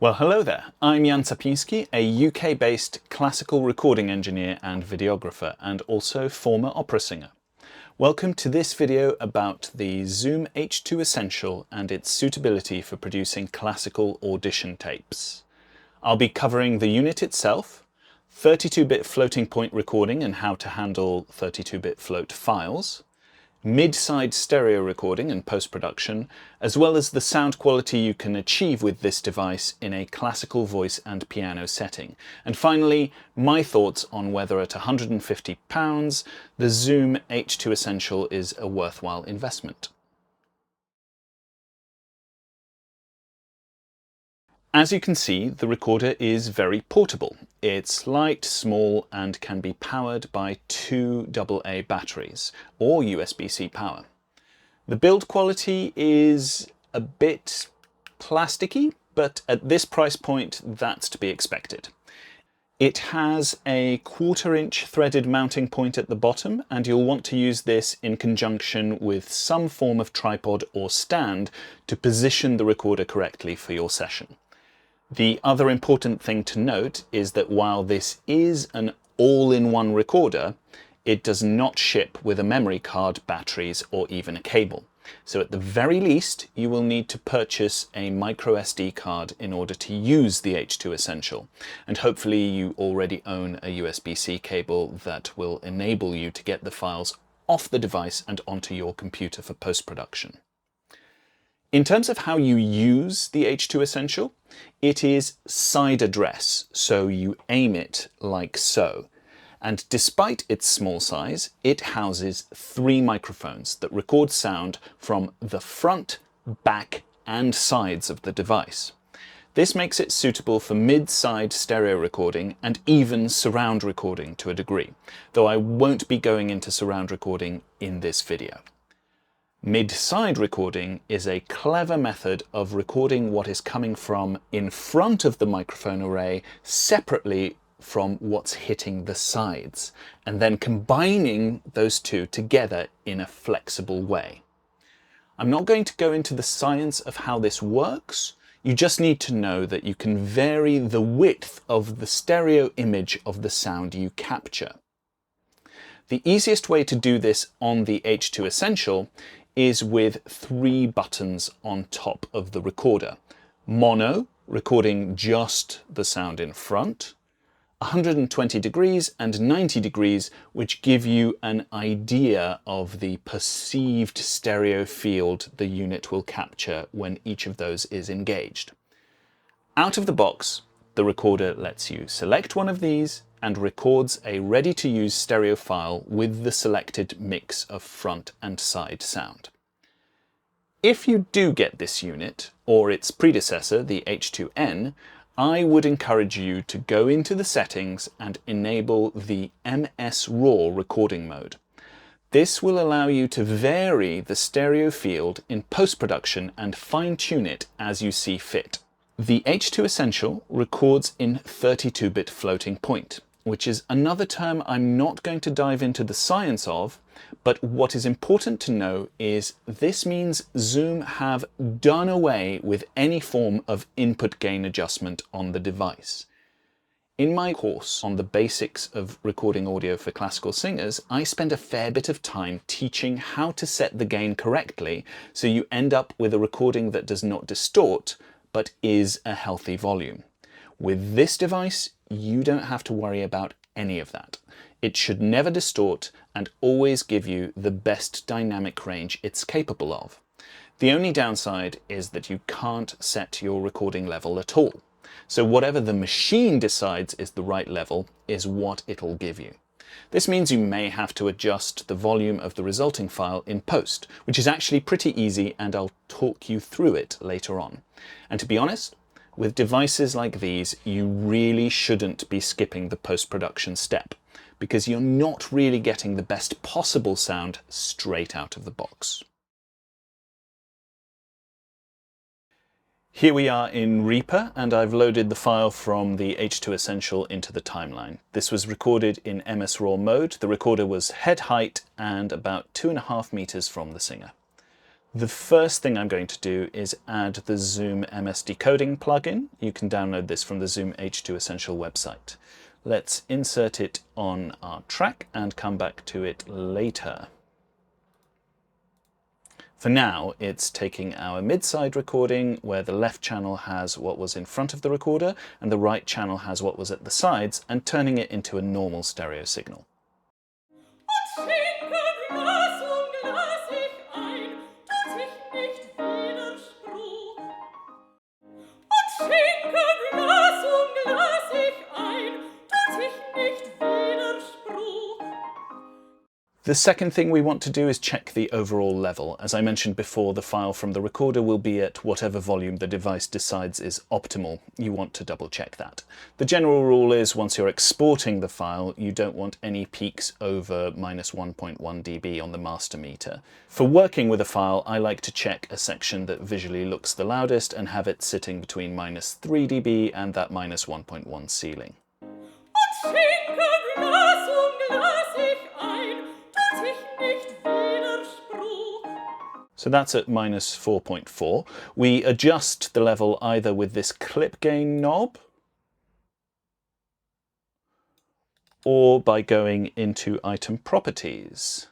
Well, hello there. I'm Jan Sapinski, a UK-based classical recording engineer and videographer, and also former opera singer. Welcome to this video about the Zoom H2essential and its suitability for producing classical audition tapes. I'll be covering the unit itself, 32-bit floating point recording and how to handle 32-bit float files, mid-side stereo recording and post-production, as well as the sound quality you can achieve with this device in a classical voice and piano setting. And finally, my thoughts on whether at £150 the Zoom H2essential is a worthwhile investment. As you can see, the recorder is very portable. It's light, small, and can be powered by two AA batteries or USB-C power. The build quality is a bit plasticky, but at this price point, that's to be expected. It has a 1/4-inch threaded mounting point at the bottom, and you'll want to use this in conjunction with some form of tripod or stand to position the recorder correctly for your session. The other important thing to note is that while this is an all-in-one recorder, it does not ship with a memory card, batteries, or even a cable. So at the very least, you will need to purchase a micro SD card in order to use the H2essential. And hopefully you already own a USB-C cable that will enable you to get the files off the device and onto your computer for post-production. In terms of how you use the H2essential, it is side address, so you aim it like so. And despite its small size, it houses 3 microphones that record sound from the front, back, and sides of the device. This makes it suitable for mid-side stereo recording and even surround recording to a degree, though I won't be going into surround recording in this video. Mid-side recording is a clever method of recording what is coming from in front of the microphone array separately from what's hitting the sides, and then combining those two together in a flexible way. I'm not going to go into the science of how this works. You just need to know that you can vary the width of the stereo image of the sound you capture. The easiest way to do this on the H2essential is with 3 buttons on top of the recorder. Mono, recording just the sound in front, 120 degrees and 90 degrees, which give you an idea of the perceived stereo field the unit will capture when each of those is engaged. Out of the box, the recorder lets you select one of these and records a ready-to-use stereo file with the selected mix of front and side sound. If you do get this unit, or its predecessor, the H2N, I would encourage you to go into the settings and enable the MS RAW recording mode. This will allow you to vary the stereo field in post-production and fine-tune it as you see fit. The H2essential records in 32-bit floating point, which is another term I'm not going to dive into the science of, but what is important to know is this means Zoom have done away with any form of input gain adjustment on the device. In my course on the basics of recording audio for classical singers, I spend a fair bit of time teaching how to set the gain correctly so you end up with a recording that does not distort, but is a healthy volume. With this device, you don't have to worry about any of that. It should never distort and always give you the best dynamic range it's capable of. The only downside is that you can't set your recording level at all. So whatever the machine decides is the right level is what it'll give you. This means you may have to adjust the volume of the resulting file in post, which is actually pretty easy, and I'll talk you through it later on. And to be honest, with devices like these, you really shouldn't be skipping the post-production step, because you're not really getting the best possible sound straight out of the box. Here we are in Reaper, and I've loaded the file from the H2essential into the timeline. This was recorded in MS RAW mode. The recorder was head height and about 2.5 meters from the singer. The first thing I'm going to do is add the Zoom MS Decoding plugin. You can download this from the Zoom H2essential website. Let's insert it on our track and come back to it later. For now, it's taking our mid-side recording where the left channel has what was in front of the recorder and the right channel has what was at the sides and turning it into a normal stereo signal. The second thing we want to do is check the overall level. As I mentioned before, the file from the recorder will be at whatever volume the device decides is optimal. You want to double check that. The general rule is once you're exporting the file, you don't want any peaks over -1.1 dB on the master meter. For working with a file, I like to check a section that visually looks the loudest and have it sitting between -3 dB and that -1.1 ceiling. So that's at -4.4. We adjust the level either with this clip gain knob or by going into item properties.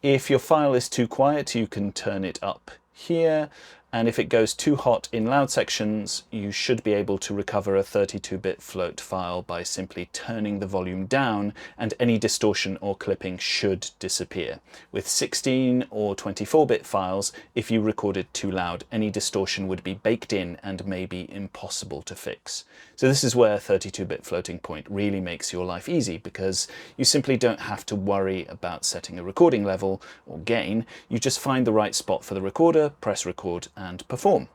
If your file is too quiet, you can turn it up here. And if it goes too hot in loud sections, you should be able to recover a 32-bit float file by simply turning the volume down, and any distortion or clipping should disappear. With 16 or 24-bit files, if you recorded too loud, any distortion would be baked in and may be impossible to fix. So this is where 32-bit floating point really makes your life easy, because you simply don't have to worry about setting a recording level or gain. You just find the right spot for the recorder, press record, and perform.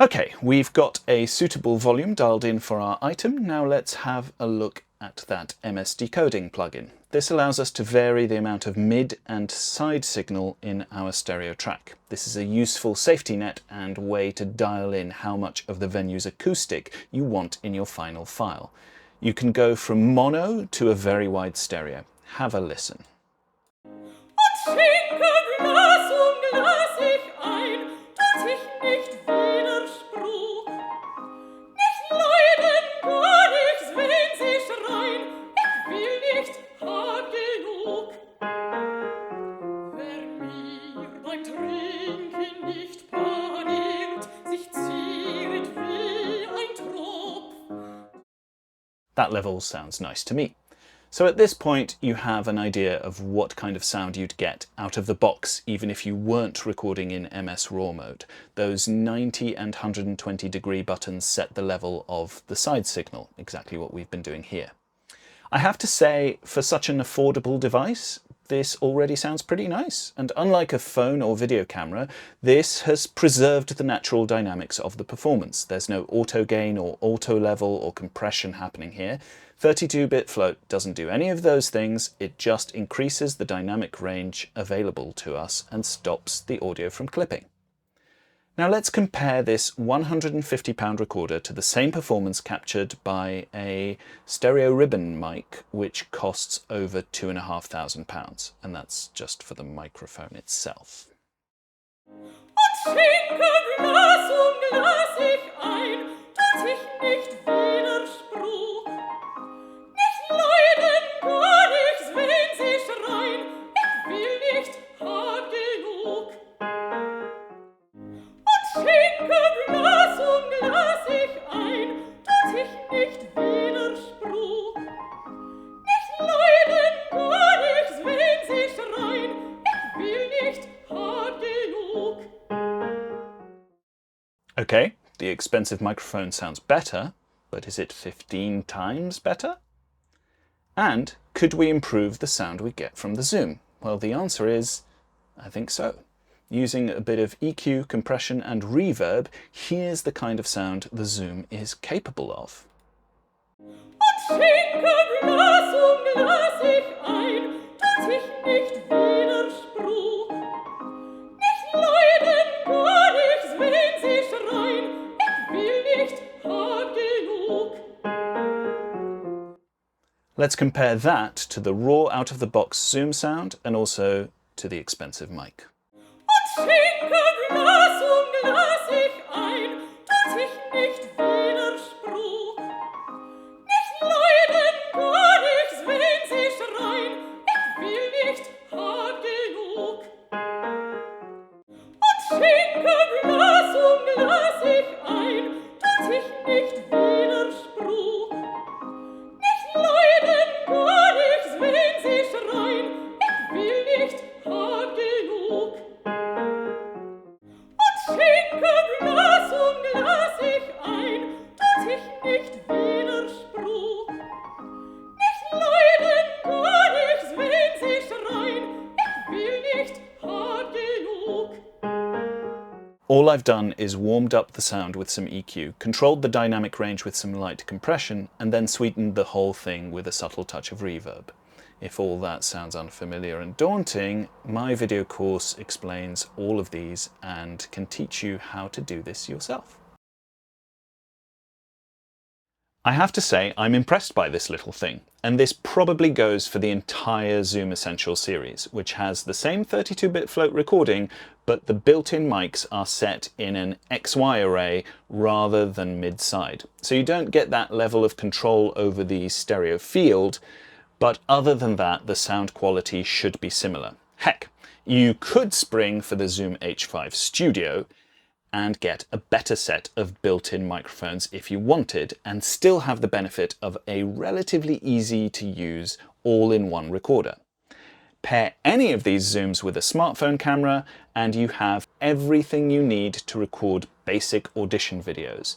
Okay, we've got a suitable volume dialed in for our item. Now let's have a look at that MS Decoding plugin. This allows us to vary the amount of mid and side signal in our stereo track. This is a useful safety net and way to dial in how much of the venue's acoustic you want in your final file. You can go from mono to a very wide stereo. Have a listen. That level sounds nice to me. So at this point you have an idea of what kind of sound you'd get out of the box even if you weren't recording in MS RAW mode. Those 90 and 120 degree buttons set the level of the side signal, exactly what we've been doing here. I have to say, for such an affordable device, this already sounds pretty nice. And unlike a phone or video camera, this has preserved the natural dynamics of the performance. There's no auto gain or auto level or compression happening here. 32-bit float doesn't do any of those things. It just increases the dynamic range available to us and stops the audio from clipping. Now let's compare this £150 recorder to the same performance captured by a stereo ribbon mic, which costs over £2,500, and that's just for the microphone itself. Okay, the expensive microphone sounds better, but is it 15 times better? And could we improve the sound we get from the Zoom? Well, the answer is, I think so. Using a bit of EQ, compression and reverb, here's the kind of sound the Zoom is capable of. Let's compare that to the raw out-of-the-box Zoom sound and also to the expensive mic. All I've done is warmed up the sound with some EQ, controlled the dynamic range with some light compression, and then sweetened the whole thing with a subtle touch of reverb. If all that sounds unfamiliar and daunting, my video course explains all of these and can teach you how to do this yourself. I have to say I'm impressed by this little thing, and this probably goes for the entire Zoom Essential series, which has the same 32-bit float recording, but the built-in mics are set in an XY array rather than mid-side. So you don't get that level of control over the stereo field, but other than that, the sound quality should be similar. Heck, you could spring for the Zoom H5 Studio and get a better set of built-in microphones if you wanted, and still have the benefit of a relatively easy to use all-in-one recorder. Pair any of these Zooms with a smartphone camera and you have everything you need to record basic audition videos.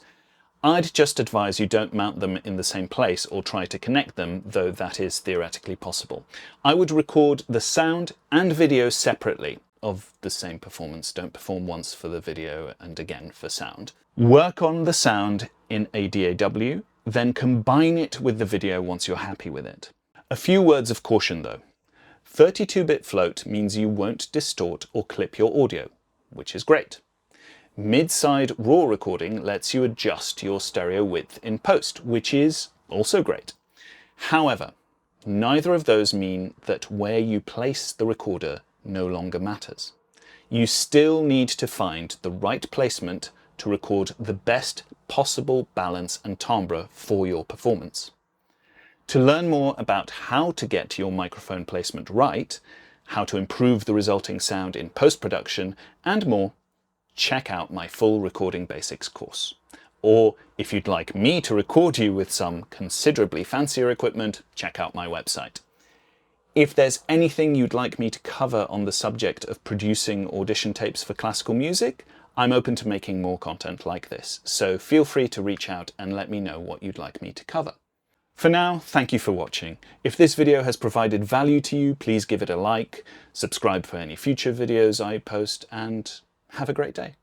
I'd just advise you don't mount them in the same place or try to connect them, though that is theoretically possible. I would record the sound and video separately, of the same performance. Don't perform once for the video and again for sound. Work on the sound in a DAW, then combine it with the video once you're happy with it. A few words of caution though. 32-bit float means you won't distort or clip your audio, which is great. Mid-side raw recording lets you adjust your stereo width in post, which is also great. However, neither of those mean that where you place the recorder no longer matters. You still need to find the right placement to record the best possible balance and timbre for your performance. To learn more about how to get your microphone placement right, how to improve the resulting sound in post-production, and more, check out my full Recording Basics course. Or if you'd like me to record you with some considerably fancier equipment, check out my website. If there's anything you'd like me to cover on the subject of producing audition tapes for classical music, I'm open to making more content like this, so feel free to reach out and let me know what you'd like me to cover. For now, thank you for watching. If this video has provided value to you, please give it a like, subscribe for any future videos I post, and have a great day.